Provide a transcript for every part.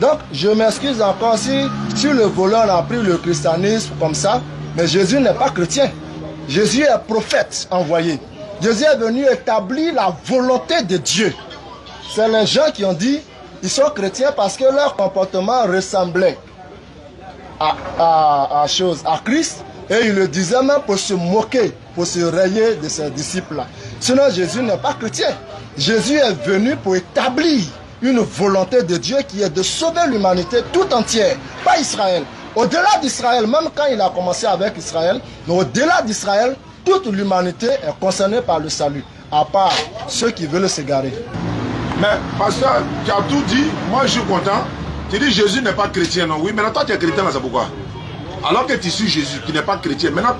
Donc, je m'excuse encore si le voleur a pris le christianisme comme ça, mais Jésus n'est pas chrétien. Jésus est prophète envoyé. Jésus est venu établir la volonté de Dieu. C'est les gens qui ont dit, ils sont chrétiens parce que leur comportement ressemblait à Christ. Et ils le disaient même pour se moquer, pour se rayer de ses disciples-là. Sinon, Jésus n'est pas chrétien. Jésus est venu pour établir une volonté de Dieu qui est de sauver l'humanité tout entière, pas Israël. Au-delà d'Israël, même quand il a commencé avec Israël, mais au-delà d'Israël, toute l'humanité est concernée par le salut, à part ceux qui veulent s'égarer. Mais pasteur, tu as tout dit, moi je suis content. Tu dis Jésus n'est pas chrétien, non? Oui, maintenant toi tu es chrétien, là, c'est pourquoi? Alors que tu suis Jésus qui n'est pas chrétien. Maintenant,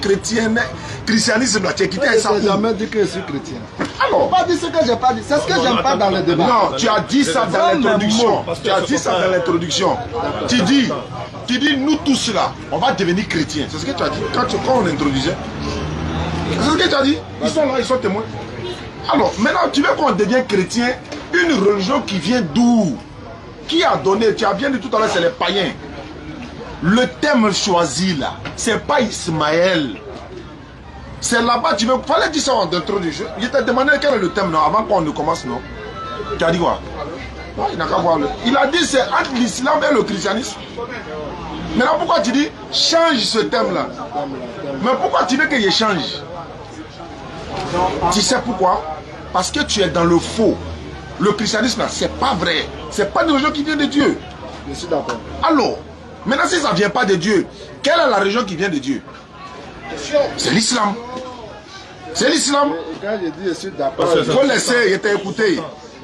christianisme, là, tu es quitté ça. Je n'ai jamais dit que je suis chrétien. Alors, pas dit ce que j'ai pas dit. C'est ce que j'aime pas dans le débat. Non, tu as dit ça dans l'introduction. Tu as dit ça dans l'introduction. Tu dis, nous tous là, on va devenir chrétiens. C'est ce que tu as dit quand on introduisait. C'est ce que tu as dit. Ils sont là, ils sont témoins. Alors, maintenant, tu veux qu'on devienne chrétien, une religion qui vient d'où? Qui a donné? Tu as bien dit tout à l'heure, c'est les païens. Le thème choisi là, c'est pas Ismaël. C'est là-bas, tu veux. Fallait dire ça en introduction. Je t'ai demandé quel est le thème non, avant qu'on ne commence, non? Tu as dit quoi? Non, il n'a qu'à voir. Il a dit c'est entre l'islam et le christianisme. Maintenant, pourquoi tu dis change ce thème là? Mais pourquoi tu veux que je change? Tu sais pourquoi? Parce que tu es dans le faux. Le christianisme là, c'est pas vrai. C'est pas une religion qui vient de Dieu. Je suis d'accord. Alors, maintenant, si ça ne vient pas de Dieu, quelle est la religion qui vient de Dieu? C'est l'islam. C'est l'islam. Quand je dis je suis d'accord, il faut laisser, il t'a écouté.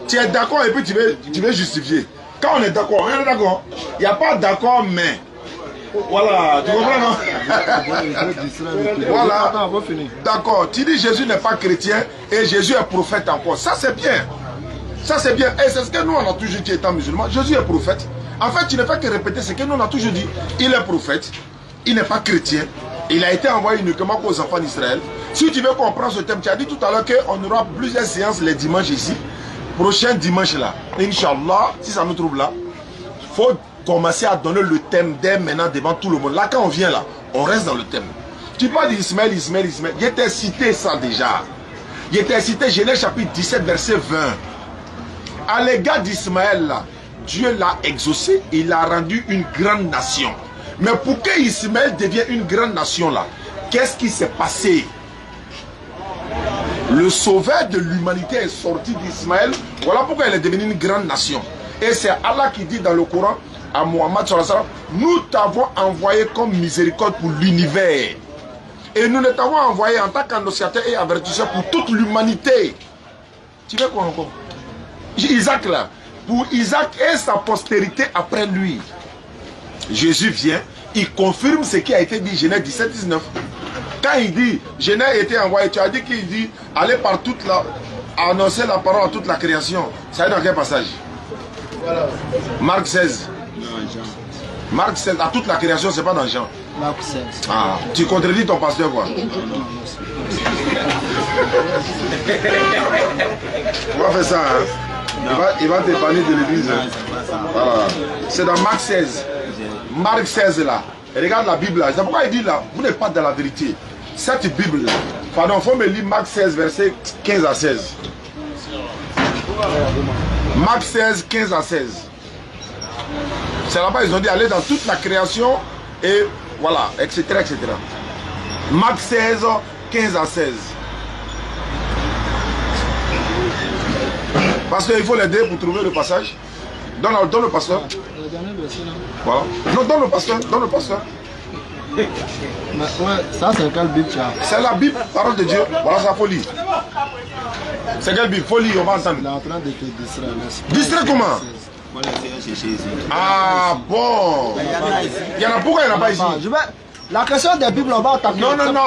Tu es d'accord et puis tu veux justifier. Quand on est d'accord, on est d'accord. Il n'y a pas d'accord, mais. Voilà, tu comprends, non? Voilà. D'accord. Tu dis Jésus n'est pas chrétien et Jésus est prophète encore. Ça, c'est bien. Ça, c'est bien. Et c'est ce que nous, on a toujours dit étant musulmans. Jésus est prophète. En fait, tu ne fais que répéter ce que nous, on a toujours dit. Il est prophète. Il n'est pas chrétien. Il a été envoyé uniquement aux enfants d'Israël. Si tu veux comprendre ce thème, tu as dit tout à l'heure qu'on aura plusieurs séances les dimanches ici. Prochain dimanche là. Inch'Allah, si ça nous trouve là, il faut commencer à donner le thème dès maintenant devant tout le monde. Là, quand on vient là, on reste dans le thème. Tu parles d'Ismaël, Ismaël. Je t'ai cité ça déjà. Je t'ai cité Genèse chapitre 17, verset 20. À l'égard d'Ismaël là, Dieu l'a exaucé, il l'a rendu une grande nation. Mais pour que Ismaël devienne une grande nation là, qu'est-ce qui s'est passé? Le sauveur de l'humanité est sorti d'Ismaël. Voilà pourquoi elle est devenue une grande nation. Et c'est Allah qui dit dans le Coran à Mohammed sallallahu alayhi wa sallam, nous t'avons envoyé comme miséricorde pour l'univers. Et nous t'avons envoyé en tant qu'annonciateur et avertisseur pour toute l'humanité. Tu veux quoi encore? Isaac là, pour Isaac et sa postérité après lui. Jésus vient, il confirme ce qui a été dit Genèse 17, 19. Quand il dit, Genèse a été envoyé, tu as dit qu'il dit, allez par toute la, annoncer la parole à toute la création. Ça est dans quel passage? Voilà. Marc 16. Non, Jean. Marc 16, à toute la création, c'est pas dans Jean. Marc 16. Ah, tu contredis ton pasteur quoi? On va faire ça, hein? Il va te parler de l'église. Voilà. C'est dans Marc 16. Marc 16 là. Regarde la Bible là. C'est pourquoi il dit là, vous n'êtes pas dans la vérité. Cette Bible là. Pardon, il faut me lire Marc 16, verset 15 à 16. Marc 16, 15 à 16. C'est là-bas, ils ont dit aller dans toute la création et voilà, etc. etc. Marc 16, 15 à 16. Parce qu'il faut l'aider pour trouver le passage. Donne le pasteur. Voilà. Non, donne le pasteur. Donne le pasteur. Mais ouais, ça c'est quelle Bible tu as? C'est la Bible, parole de Dieu. Voilà sa folie. C'est quelle Bible? Folie, on va entendre. Il est en train de te distraire. Distraire comment? Ah bon. Il y en a pourquoi il n'y en a pas ici? La question des Bibles, on va attaquer. Non, non, non.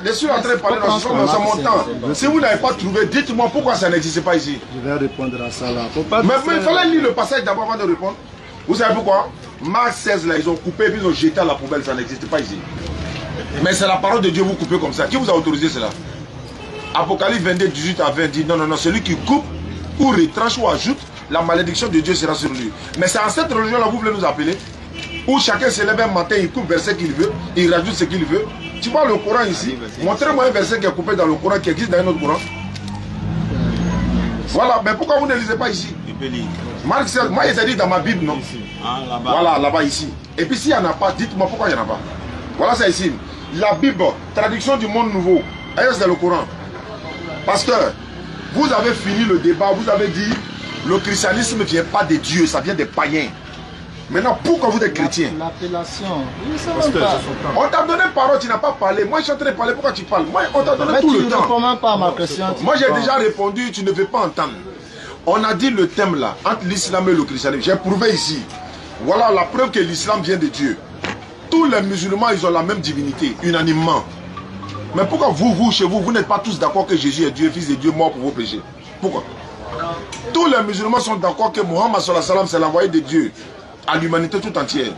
Je suis en train de parler dans mon temps. Si vous n'avez pas trouvé, dites-moi pourquoi ça n'existe pas ici. Je vais répondre à ça là. Mais il fallait lire le passage d'abord avant de répondre. Vous savez pourquoi? Marc 16 là, ils ont coupé et puis ils ont jeté à la poubelle. Ça n'existe pas ici. Mais c'est la parole de Dieu, vous coupez comme ça. Qui vous a autorisé cela? Apocalypse 22, 18 à 20 dit non, non, non. Celui qui coupe ou retranche ou ajoute la malédiction de Dieu sera sur lui. Mais c'est à cette religion-là vous voulez nous appeler, où chacun se lève un matin, il coupe verset qu'il veut, il rajoute ce qu'il veut. Tu vois le Coran ici, montrez-moi un verset qui est coupé dans le Coran, qui existe dans un autre Coran. Voilà, mais pourquoi vous ne lisez pas ici? Marc, moi il s'est dit dans ma Bible, non? Voilà, là-bas ici. Et puis s'il n'y en a pas, dites-moi pourquoi il n'y en a pas. Voilà ça ici. La Bible, traduction du monde nouveau. Est-ce dans le Coran? Parce que vous avez fini le débat, vous avez dit le christianisme ne vient pas des dieux, ça vient des païens. Maintenant, pourquoi vous êtes chrétien? L'appellation. On t'a donné parole, tu n'as pas parlé. Moi, je suis en train de parler, pourquoi tu parles? Moi, on t'a donné tout le temps. Tu ne réponds pas à ma question. Moi, j'ai déjà répondu, tu ne veux pas entendre. On a dit le thème là, entre l'islam et le christianisme. J'ai prouvé ici. Voilà la preuve que l'islam vient de Dieu. Tous les musulmans, ils ont la même divinité, unanimement. Mais pourquoi vous, chez vous, vous n'êtes pas tous d'accord que Jésus est Dieu, fils de Dieu, mort pour vos péchés? Pourquoi? Tous les musulmans sont d'accord que Mohammed c'est l'envoyé de Dieu à l'humanité tout entière.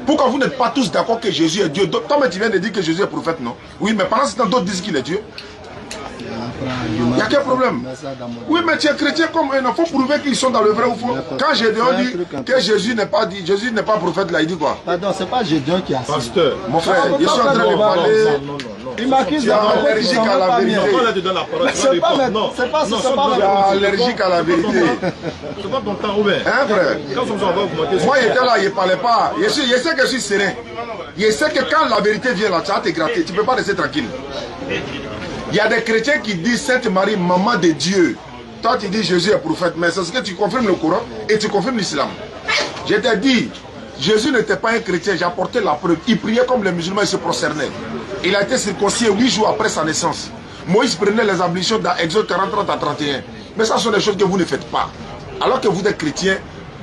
Pourquoi vous n'êtes pas tous d'accord que Jésus est Dieu? Toi, mais tu viens de dire que Jésus est prophète, non? Oui, mais pendant ce temps, d'autres disent qu'il est Dieu. Il y a quel problème? Oui, mais tu es chrétien comme eux. Il faut prouver qu'ils sont dans le vrai ou faux. Quand Gédéon dit que Jésus n'est pas dit, Jésus n'est pas prophète, là, il dit quoi? Pardon, c'est pas Gédéon qui a dit. Pasteur, mon frère, je suis en train de parler. Il m'accuse allergique à la vérité. C'est pas allergique à la vérité. C'est pas ton temps ouvert. Hein, frère? Moi, il était là, il ne parlait pas. Je sais que je suis serein. Je sais que quand la vérité vient là, tu vas te gratter. Tu ne peux pas rester tranquille. Il y a des chrétiens qui disent Sainte Marie, maman de Dieu. Toi, tu dis Jésus est prophète. Mais c'est ce que tu confirmes le Coran et tu confirmes l'islam. Je t'ai dit, Jésus n'était pas un chrétien. J'ai apporté la preuve. Il priait comme les musulmans, il se prosternait. Il a été circoncis 8 jours après sa naissance. Moïse prenait les ablutions dans Exode 40, 30 à 31. Mais ça sont des choses que vous ne faites pas. Alors que vous êtes chrétien,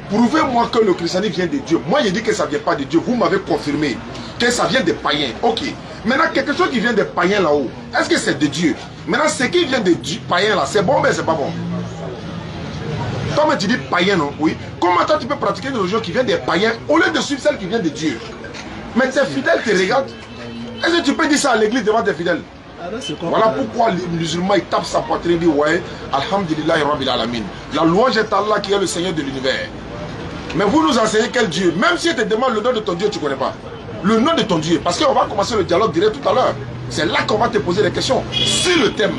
prouvez-moi que le christianisme vient de Dieu. Moi, j'ai dit que ça ne vient pas de Dieu. Vous m'avez confirmé que ça vient des païens. Ok. Maintenant, quelque chose qui vient des païens là-haut, est-ce que c'est de Dieu? Maintenant, ce qui vient des païens là, c'est bon, mais c'est pas bon. Toi, mais tu dis païen, non? Oui. Comment toi, tu peux pratiquer une religion qui vient des païens au lieu de suivre celle qui vient de Dieu? Mais tes fidèles te regardent. Est-ce que tu peux dire ça à l'église devant tes fidèles? Voilà pourquoi les musulmans ils tapent sa poitrine et disent ouais, Alhamdulillah Rabbil Alamin. La louange est Allah qui est le Seigneur de l'univers. Mais vous nous enseignez quel Dieu? Même si tu te demandes le nom de ton Dieu, tu ne connais pas. Le nom de ton Dieu. Parce qu'on va commencer le dialogue direct tout à l'heure. C'est là qu'on va te poser des questions. C'est le thème.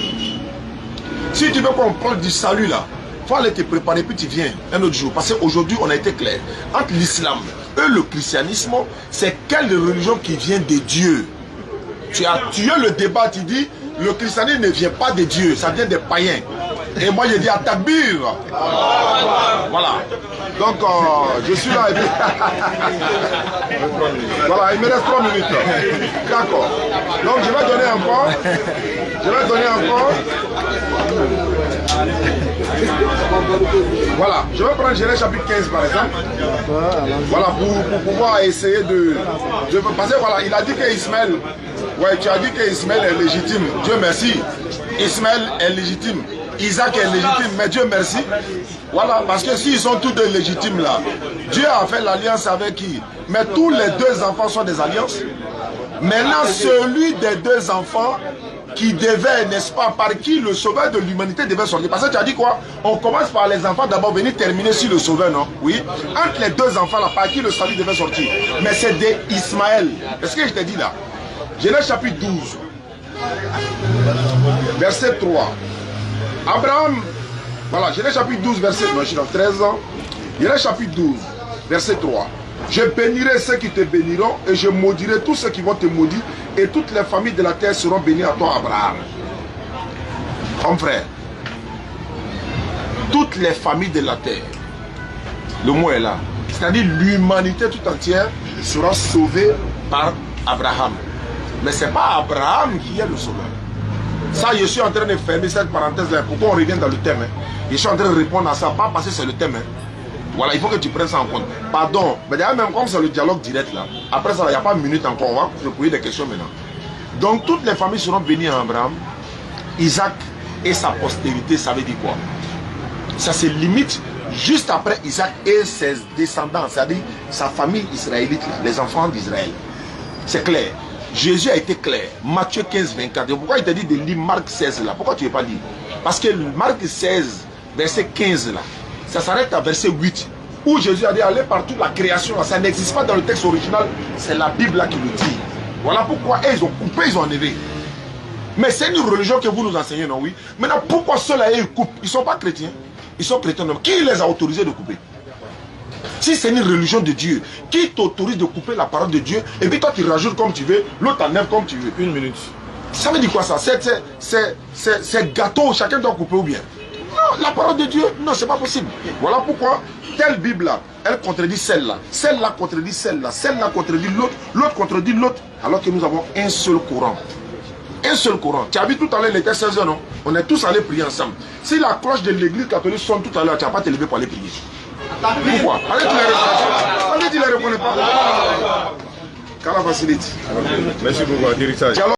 Si tu veux qu'on parle du salut là, il faut aller te préparer puis tu viens un autre jour. Parce qu'aujourd'hui on a été clair. Entre l'islam et le christianisme, c'est quelle religion qui vient de Dieu? Tu as tué le débat, tu dis le christianisme ne vient pas de Dieu, ça vient des païens. Et moi je dis à Takbir. Voilà. Donc je suis là et puis... Voilà, il me reste 3 minutes. D'accord. Donc je vais donner encore. Voilà, je vais prendre Genèse chapitre 15 par exemple. Voilà, pour pouvoir essayer de... Parce que voilà, il a dit qu'Ismaël... Ouais, tu as dit qu'Ismaël est légitime. Dieu merci. Ismaël est légitime. Isaac est légitime, mais Dieu merci. Voilà, parce que s'ils sont tous deux légitimes là, Dieu a fait l'alliance avec qui? Mais tous les deux enfants sont des alliances. Maintenant, celui des deux enfants qui devait, n'est-ce pas, par qui le sauveur de l'humanité devait sortir. Parce que tu as dit quoi? On commence par les enfants d'abord, venir terminer sur le sauveur, non? Oui. Entre les deux enfants là, par qui le salut devait sortir. Mais c'est d'Ismaël. Est-ce que je t'ai dit là? Genèse chapitre 12, verset 3. Abraham, voilà, Genèse chapitre 12, verset, moi je suis dans 13 ans. Genèse chapitre 12, verset 3. Je bénirai ceux qui te béniront et je maudirai tous ceux qui vont te maudire et toutes les familles de la terre seront bénies à toi, Abraham. Mon frère, toutes les familles de la terre, le mot est là. C'est-à-dire l'humanité tout entière sera sauvée par Abraham. Mais ce n'est pas Abraham qui est le sauveur. Ça, je suis en train de fermer cette parenthèse-là. Pourquoi on revient dans le thème? Je suis en train de répondre à ça, pas parce que c'est le thème. Voilà, il faut que tu prennes ça en compte. Pardon, mais d'ailleurs, même comme c'est le dialogue direct là, après ça, il n'y a pas une minute encore, on va se poser des questions maintenant. Donc, toutes les familles seront bénies à Abraham, Isaac et sa postérité, ça veut dire quoi? Ça se limite juste après Isaac et ses descendants, c'est-à-dire sa famille israélite, là, les enfants d'Israël. C'est clair. Jésus a été clair. Matthieu 15, 24. Pourquoi il t'a dit de lire Marc 16 là? Pourquoi tu ne veux pas lire? Parce que Marc 16, verset 15 là, ça s'arrête à verset 8, où Jésus a dit allez partout, la création, ça n'existe pas dans le texte original, c'est la Bible là qui le dit. Voilà pourquoi ils ont coupé, ils ont enlevé. Mais c'est une religion que vous nous enseignez, non, oui. Maintenant, pourquoi ceux-là, ils coupent? Ils ne sont pas chrétiens. Ils sont chrétiens. Donc, qui les a autorisés de couper? Si c'est une religion de Dieu, qui t'autorise de couper la parole de Dieu? Et puis toi, tu rajoutes comme tu veux, l'autre enlève comme tu veux. Une minute. Ça veut dire quoi ça? C'est gâteau, chacun doit couper ou bien? Non, la parole de Dieu, non, c'est pas possible. Voilà pourquoi telle Bible-là, elle contredit celle-là. Celle-là contredit celle-là. Celle-là contredit l'autre. L'autre contredit l'autre. Alors que nous avons un seul courant. Un seul courant. Tu as vu tout à l'heure, il était 16h, non? On est tous allés prier ensemble. Si la cloche de l'église catholique sonne tout à l'heure, tu n'as pas te lever pour aller prier. Pourquoi? Allez, tu ne les reconnais pas. Qu'à la facilité. Merci beaucoup, atterrissage.